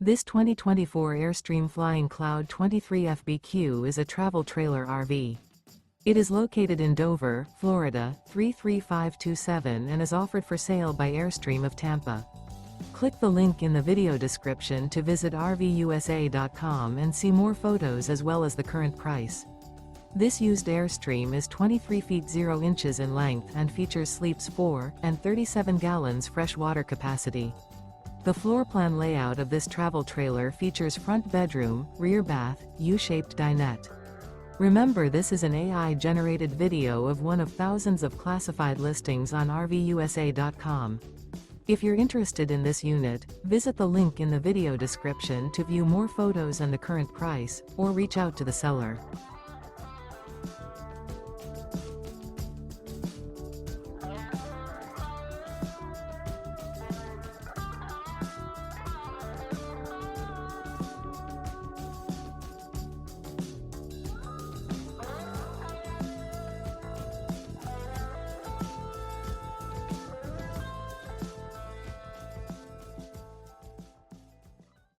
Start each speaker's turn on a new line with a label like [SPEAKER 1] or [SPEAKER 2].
[SPEAKER 1] This 2024 Airstream Flying Cloud 23 FBQ is a travel trailer RV. It is located in Dover, Florida, 33527 and is offered for sale by Airstream of Tampa. Click the link in the video description to visit RVUSA.com and see more photos as well as the current price. This used Airstream is 23 feet 0 inches in length and features sleeps 4 and 37 gallons fresh water capacity. The floor plan layout of this travel trailer features front bedroom, rear bath, U-shaped dinette. Remember, this is an AI-generated video of one of thousands of classified listings on RVUSA.com. If you're interested in this unit, visit the link in the video description to view more photos and the current price, or reach out to the seller.